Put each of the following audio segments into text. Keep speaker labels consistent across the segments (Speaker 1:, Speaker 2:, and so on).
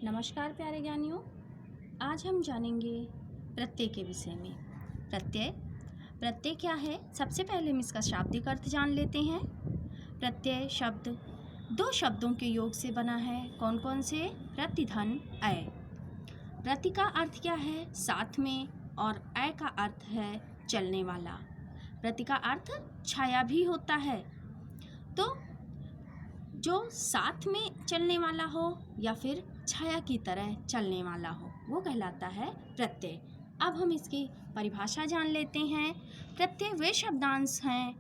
Speaker 1: नमस्कार प्यारे ज्ञानियों, आज हम जानेंगे प्रत्यय के विषय में। प्रत्यय क्या है? सबसे पहले हम इसका शाब्दिक अर्थ जान लेते हैं। प्रत्यय शब्द दो शब्दों के योग से बना है। कौन कौन से? प्रति धन अय। प्रति का अर्थ क्या है? साथ में, और अय का अर्थ है चलने वाला। प्रति का अर्थ छाया भी होता है, तो जो साथ में चलने वाला हो या फिर छाया की तरह चलने वाला हो वो कहलाता है प्रत्यय। अब हम इसकी परिभाषा जान लेते हैं। प्रत्यय वे शब्दांश हैं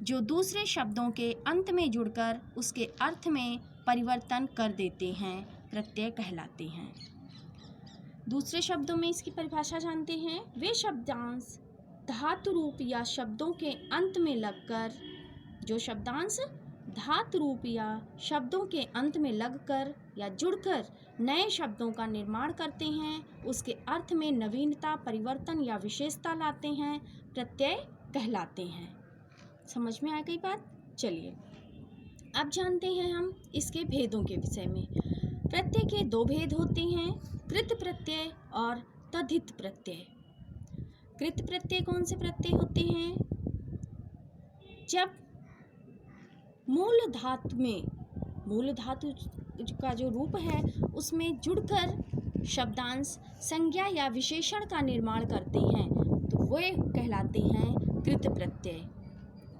Speaker 1: जो दूसरे शब्दों के अंत में जुड़कर उसके अर्थ में परिवर्तन कर देते हैं, प्रत्यय कहलाते हैं। दूसरे शब्दों में इसकी परिभाषा जानते हैं। वे शब्दांश धातु रूप या शब्दों के अंत में लगकर, जो शब्दांश धातु रूप या शब्दों के अंत में लगकर या जुड़कर नए शब्दों का निर्माण करते हैं, उसके अर्थ में नवीनता, परिवर्तन या विशेषता लाते हैं, प्रत्यय कहलाते हैं। समझ में आ गई बात? चलिए अब जानते हैं हम इसके भेदों के विषय में। प्रत्यय के दो भेद होते हैं, कृत प्रत्यय और तद्धित प्रत्यय। कृत प्रत्यय कौन से प्रत्यय होते हैं? जब मूल धातु का जो रूप है उसमें जुड़कर शब्दांश संज्ञा या विशेषण का निर्माण करते हैं, तो वे कहलाते हैं कृत प्रत्यय।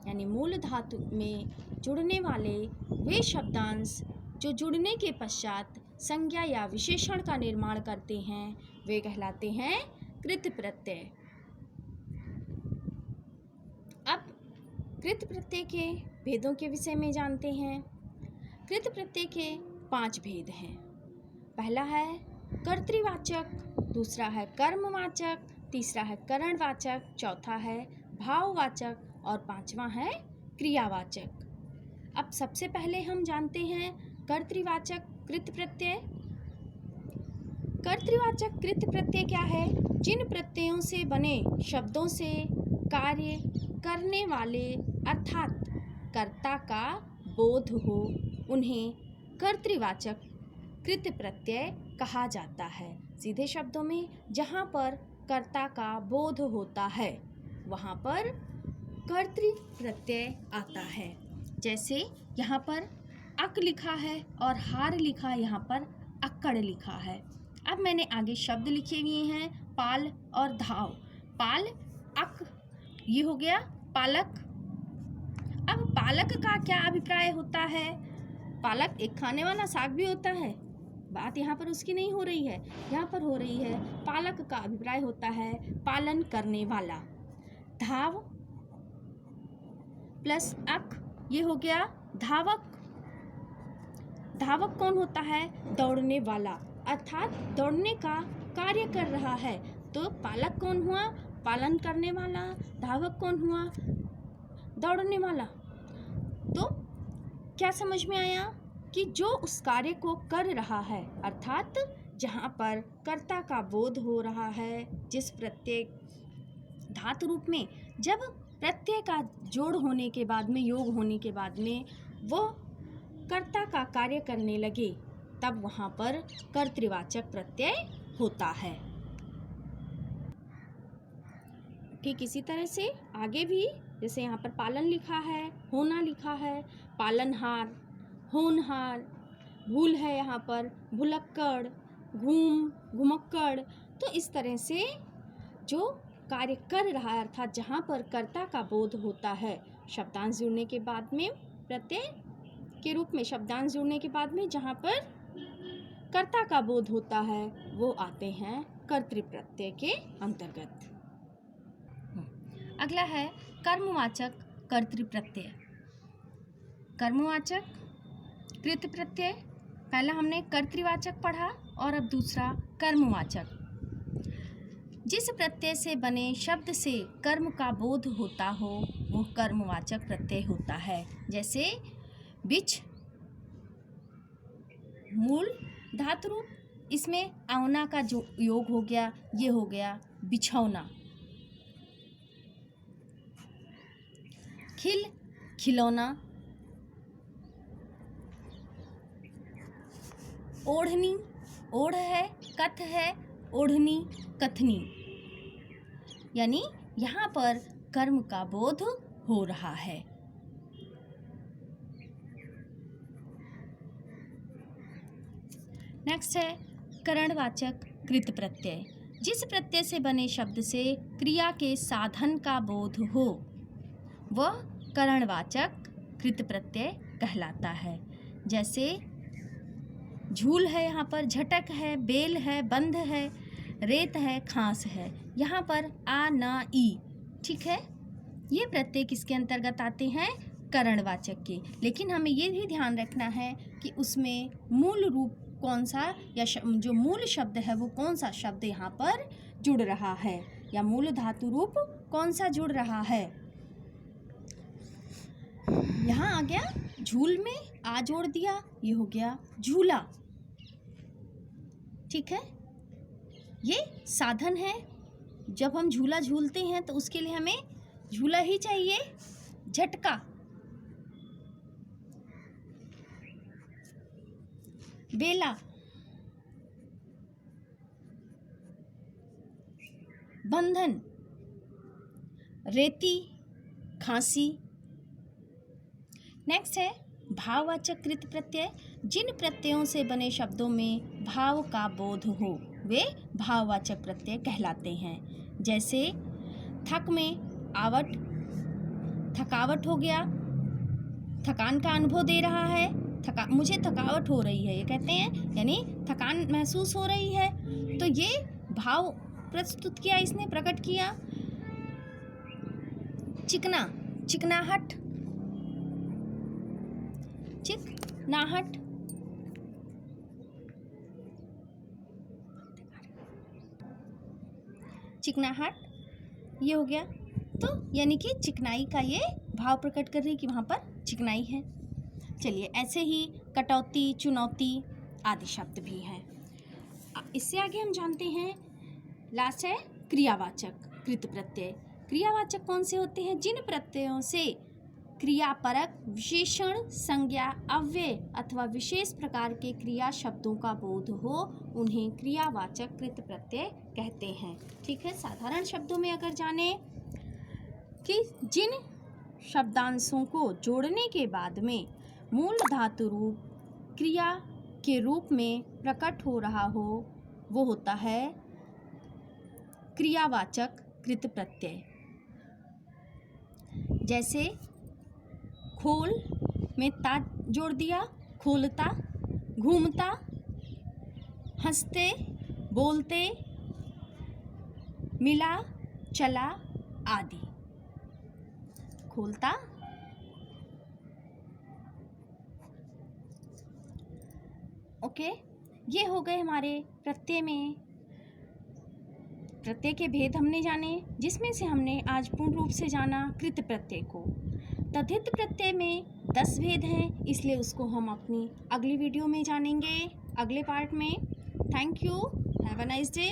Speaker 1: यानी मूल धातु में जुड़ने वाले वे शब्दांश जो जुड़ने के पश्चात संज्ञा या विशेषण का निर्माण करते हैं, वे कहलाते हैं कृत प्रत्यय। अब कृत प्रत्यय के भेदों के विषय में जानते हैं। कृत प्रत्यय के 5 भेद हैं। पहला है कर्तृवाचक, दूसरा है कर्मवाचक, तीसरा है करणवाचक, चौथा है भाववाचक और पांचवा है क्रियावाचक। अब सबसे पहले हम जानते हैं कर्तृवाचक कृत प्रत्यय। कर्तृवाचक कृत प्रत्यय क्या है? जिन प्रत्ययों से बने शब्दों से कार्य करने वाले अर्थात कर्ता का बोध हो, उन्हें कर्तृवाचक कृत प्रत्यय कहा जाता है। सीधे शब्दों में जहाँ पर कर्ता का बोध होता है वहाँ पर कर्तृ प्रत्यय आता है। जैसे यहाँ पर अक लिखा है और हार लिखा, यहाँ पर अक्कड़ लिखा है। अब मैंने आगे शब्द लिखे हुए हैं पाल और धाव। पाल, अक, ये हो गया पालक। अब पालक का क्या अभिप्राय होता है? पालक एक खाने वाला साग भी होता है। बात यहाँ पर उसकी नहीं हो रही है, यहाँ पर हो रही है पालक का अभिप्राय होता है पालन करने वाला। धाव प्लस अक, ये हो गया धावक। धावक कौन होता है? दौड़ने वाला, अर्थात दौड़ने का कार्य कर रहा है। तो पालक कौन हुआ? पालन करने वाला। धावक कौन हुआ? दौड़ने वाला। तो क्या समझ में आया कि जो उस कार्य को कर रहा है, अर्थात जहाँ पर कर्ता का बोध हो रहा है, जिस प्रत्यय धातु रूप में जब प्रत्यय का जोड़ होने के बाद में, योग होने के बाद में वो कर्ता का कार्य करने लगे, तब वहाँ पर कर्तृवाचक प्रत्यय होता है। ठीक इसी तरह से आगे भी, जैसे यहाँ पर पालन लिखा है, होना लिखा है, पालनहार, होनहार, भूल है यहाँ पर, भुलक्कड़, घूम, घुमक्कड़। तो इस तरह से जो कार्य कर रहा है, अर्थात जहाँ पर कर्ता का बोध होता है, शब्दांश जुड़ने के बाद में, प्रत्यय के रूप में शब्दांश जुड़ने के बाद में जहाँ पर कर्ता का बोध होता है, वो आते हैं कर्तृ प्रत्यय के अंतर्गत। अगला है कर्मवाचक कर्तृ प्रत्यय। कर्मवाचक कृत प्रत्यय, पहला हमने कर्तृवाचक पढ़ा और अब दूसरा कर्मवाचक। जिस प्रत्यय से बने शब्द से कर्म का बोध होता हो वो कर्मवाचक प्रत्यय होता है। जैसे बिछ, मूल धातु रूप, इसमें औना का जो योग हो गया, ये हो गया बिछौना। खिल, खिलौना। ओढ़नी, ओढ़ है, कथ है, ओढ़नी, कथनी। यानी यहाँ पर कर्म का बोध हो रहा है। नेक्स्ट है करणवाचक कृत प्रत्यय। जिस प्रत्यय से बने शब्द से क्रिया के साधन का बोध हो वह करणवाचक कृत प्रत्यय कहलाता है। जैसे झूल है, यहाँ पर झटक है, बेल है, बंध है, रेत है, खांस है। यहाँ पर आ, ना, ई, ठीक है, ये प्रत्यय किसके अंतर्गत आते हैं? करणवाचक के। लेकिन हमें ये भी ध्यान रखना है कि उसमें मूल रूप कौन सा या जो मूल शब्द है वो कौन सा शब्द यहाँ पर जुड़ रहा है, या मूल धातु रूप कौन सा जुड़ रहा है। यहाँ आ गया झूल में आ जोड़ दिया, ये हो गया झूला, ठीक है। ये साधन है, जब हम झूला झूलते हैं तो उसके लिए हमें झूला ही चाहिए। झटका, बेला, बंधन, रेती, खांसी। नेक्स्ट है भाववाचक कृत प्रत्यय। जिन प्रत्ययों से बने शब्दों में भाव का बोध हो वे भाववाचक प्रत्यय कहलाते हैं। जैसे थक में आवट, थकावट हो गया, थकान का अनुभव दे रहा है, मुझे थकावट हो रही है, ये कहते हैं, यानी थकान महसूस हो रही है। तो ये भाव प्रस्तुत किया, इसने प्रकट किया। चिकना, चिकनाहट, चिकनाहट, चिकनाहट, ये हो गया। तो यानी कि चिकनाई का ये भाव प्रकट कर रही है कि वहाँ पर चिकनाई है। चलिए, ऐसे ही कटौती, चुनौती आदि शब्द भी हैं। इससे आगे हम जानते हैं, लास्ट है क्रियावाचक कृत प्रत्यय। क्रियावाचक कौन से होते हैं? जिन प्रत्ययों से क्रियापरक, विशेषण, संज्ञा, अव्यय अथवा विशेष प्रकार के क्रिया शब्दों का बोध हो उन्हें क्रियावाचक कृत प्रत्यय कहते हैं। ठीक है, साधारण शब्दों में अगर जाने कि जिन शब्दांशों को जोड़ने के बाद में मूल धातु रूप क्रिया के रूप में प्रकट हो रहा हो वो होता है क्रियावाचक कृत प्रत्यय। जैसे खोल में ता जोड़ दिया, खोलता, घूमता, हंसते, बोलते, मिला, चला आदि। खोलता, ओके। ये हो गए हमारे प्रत्यय में, प्रत्यय के भेद हमने जाने, जिसमें से हमने आज पूर्ण रूप से जाना कृत प्रत्यय को। तद्धित प्रत्यय में 10 भेद हैं, इसलिए उसको हम अपनी अगली वीडियो में जानेंगे, अगले पार्ट में। Thank you, have a nice day.